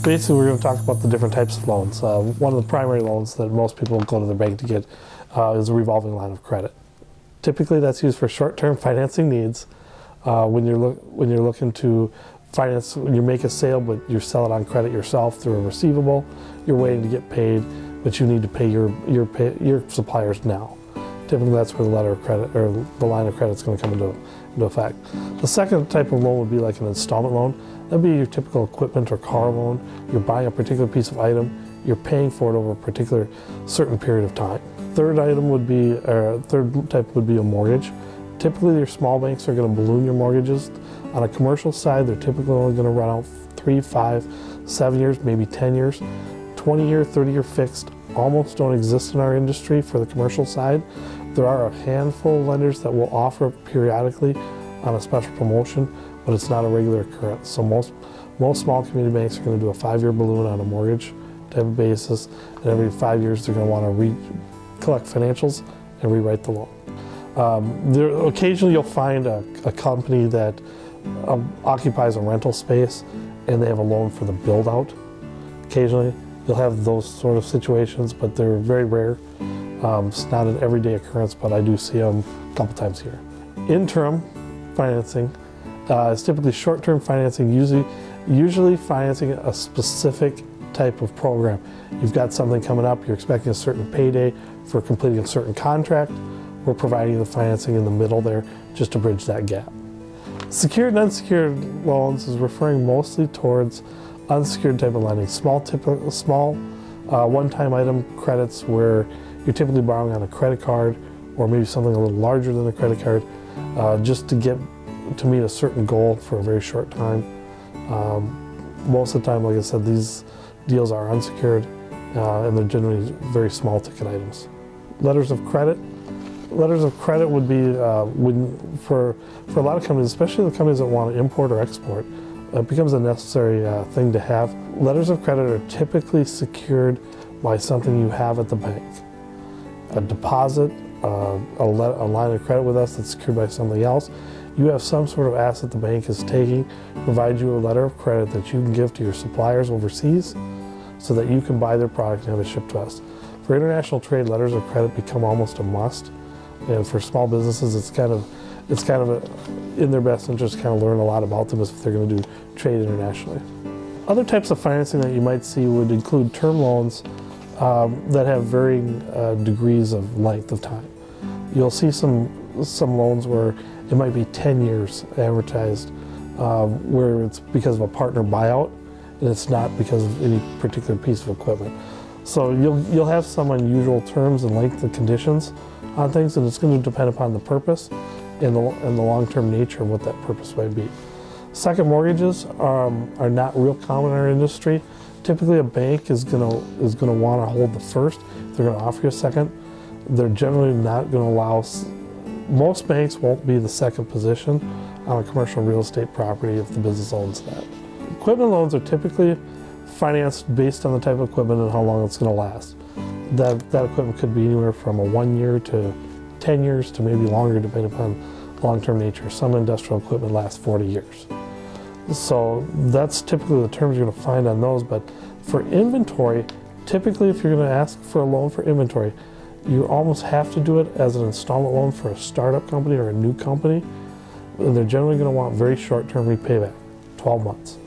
Basically, we're going to talk about the different types of loans. One of the primary loans that most people go to the bank to get is a revolving line of credit. Typically, that's used for short-term financing needs. When you're looking to finance, when you make a sale, but you sell it on credit yourself through a receivable, you're waiting to get paid, but you need to pay your suppliers now. Typically, that's where the letter of credit or the line of credit is going to come into effect. The second type of loan would be like an installment loan. That'd be your typical equipment or car loan. You're buying a particular piece of item, you're paying for it over a particular certain period of time. Third type would be a mortgage. Typically, your small banks are going to balloon your mortgages. On a commercial side, they're typically only going to run out 3, 5, 7 years, maybe 10 years. 20-year, 30-year fixed almost don't exist in our industry for the commercial side. There are a handful of lenders that will offer periodically on a special promotion, but it's not a regular occurrence. So most small community banks are going to do a 5-year balloon on a mortgage type of basis, and every 5 years they're going to want to collect financials and rewrite the loan. Occasionally you'll find a company that occupies a rental space and they have a loan for the build out. Occasionally you'll have those sort of situations, but they're very rare. It's not an everyday occurrence, but I do see them a couple times a year. Interim financing is typically short-term financing, usually financing a specific type of program. You've got something coming up, you're expecting a certain payday for completing a certain contract. We're providing the financing in the middle there just to bridge that gap. Secured and unsecured loans is referring mostly towards unsecured type of lending, small one-time item credits where you're typically borrowing on a credit card or maybe something a little larger than a credit card just to meet a certain goal for a very short time. Most of the time, like I said, these deals are unsecured and they're generally very small ticket items. Letters of credit. Letters of credit would be, for a lot of companies, especially the companies that want to import or export, it becomes a necessary thing to have. Letters of credit are typically secured by something you have at the bank. A deposit, a line of credit with us that's secured by something else. You have some sort of asset the bank is taking, provide you a letter of credit that you can give to your suppliers overseas so that you can buy their product and have it shipped to us. For international trade, letters of credit become almost a must. And for small businesses, it's kind of in their best interest to kind of learn a lot about them if they're going to do trade internationally. Other types of financing that you might see would include term loans that have varying degrees of length of time. You'll see some loans where it might be 10 years advertised, where it's because of a partner buyout, and it's not because of any particular piece of equipment. So you'll have some unusual terms and length and conditions on things, and it's going to depend upon the purpose and the long-term nature of what that purpose might be. Second mortgages are not real common in our industry. Typically, a bank is going to want to hold the first. They're going to offer you a second. They're generally not going to allow. Most banks won't be the second position on a commercial real estate property if the business owns that. Equipment loans are typically financed based on the type of equipment and how long it's going to last. That equipment could be anywhere from a 1 year to 10 years to maybe longer, depending upon long-term nature. Some industrial equipment lasts 40 years. So that's typically the terms you're going to find on those. But for inventory, typically if you're going to ask for a loan for inventory, you almost have to do it as an installment loan for a startup company or a new company. And they're generally going to want very short-term repayback, 12 months.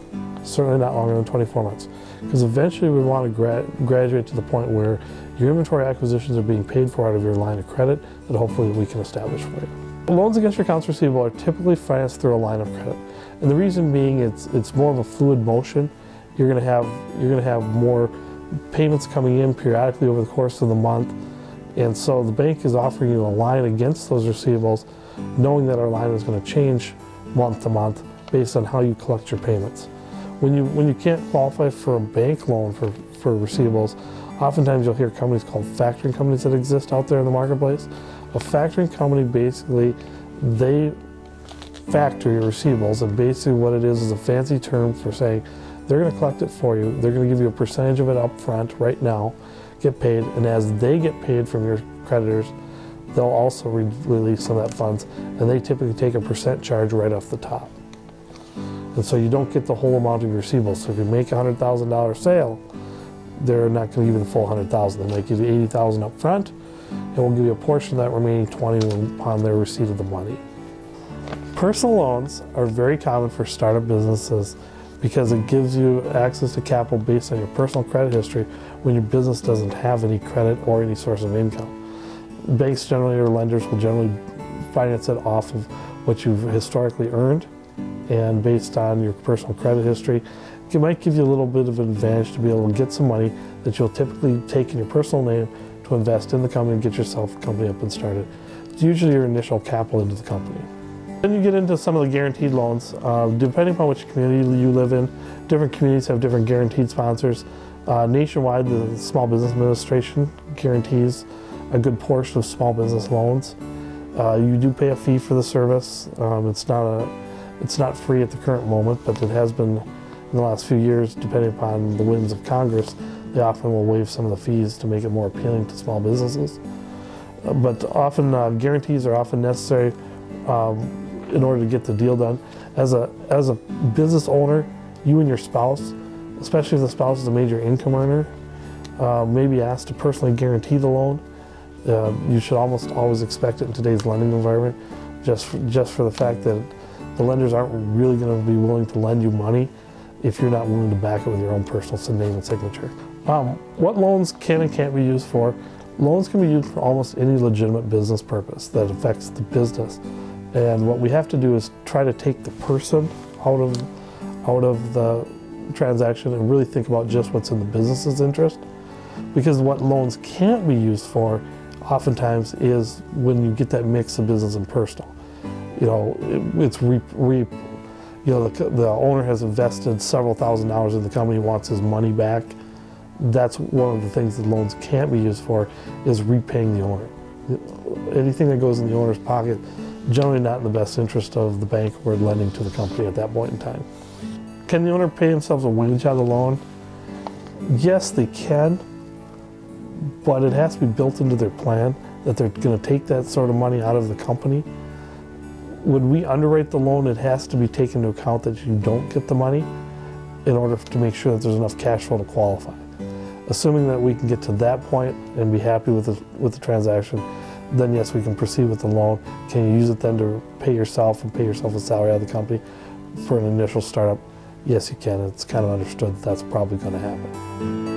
Certainly not longer than 24 months. Because eventually we want to graduate to the point where your inventory acquisitions are being paid for out of your line of credit that hopefully we can establish for you. Loans against your accounts receivable are typically financed through a line of credit. And the reason being it's more of a fluid motion. You're going to have more payments coming in periodically over the course of the month. And so the bank is offering you a line against those receivables, knowing that our line is going to change month to month based on how you collect your payments. When you can't qualify for a bank loan for receivables, oftentimes you'll hear companies called factoring companies that exist out there in the marketplace. A factoring company, basically, they factor your receivables, and basically what it is a fancy term for saying they're going to collect it for you, they're going to give you a percentage of it up front right now, get paid, and as they get paid from your creditors, they'll also release some of that funds, and they typically take a percent charge right off the top. And so you don't get the whole amount of your receivables. So if you make a $100,000 sale, they're not going to give you the full $100,000. They might give you $80,000 up front, and we'll give you a portion of that remaining $20,000 upon their receipt of the money. Personal loans are very common for startup businesses because it gives you access to capital based on your personal credit history when your business doesn't have any credit or any source of income. Banks generally, or lenders will generally finance it off of what you've historically earned, and based on your personal credit history, it might give you a little bit of an advantage to be able to get some money that you'll typically take in your personal name to invest in the company and get yourself a company up and started. It's usually your initial capital into the company. Then you get into some of the guaranteed loans. Depending upon which community you live in, different communities have different guaranteed sponsors. Nationwide, the Small Business Administration guarantees a good portion of small business loans. You do pay a fee for the service. It's not free at the current moment, but it has been in the last few years. Depending upon the whims of Congress, they often will waive some of the fees to make it more appealing to small businesses. But often guarantees are often necessary in order to get the deal done. As a business owner, you and your spouse, especially if the spouse is a major income earner, may be asked to personally guarantee the loan. You should almost always expect it in today's lending environment, just for the fact that the lenders aren't really going to be willing to lend you money if you're not willing to back it with your own personal name and signature. What loans can and can't be used for? Loans can be used for almost any legitimate business purpose that affects the business. And what we have to do is try to take the person out of the transaction and really think about just what's in the business's interest. Because what loans can't be used for oftentimes is when you get that mix of business and personal. The owner has invested several $1,000s in the company, wants his money back. That's one of the things that loans can't be used for, is repaying the owner. Anything that goes in the owner's pocket, generally not in the best interest of the bank or lending to the company at that point in time. Can the owner pay themselves a wage on the loan? Yes, they can, but it has to be built into their plan that they're going to take that sort of money out of the company. When we underwrite the loan, it has to be taken into account that you don't get the money in order to make sure that there's enough cash flow to qualify. Assuming that we can get to that point and be happy with the transaction, then yes, we can proceed with the loan. Can you use it then to pay yourself and pay yourself a salary out of the company for an initial startup? Yes, you can. It's kind of understood that that's probably going to happen.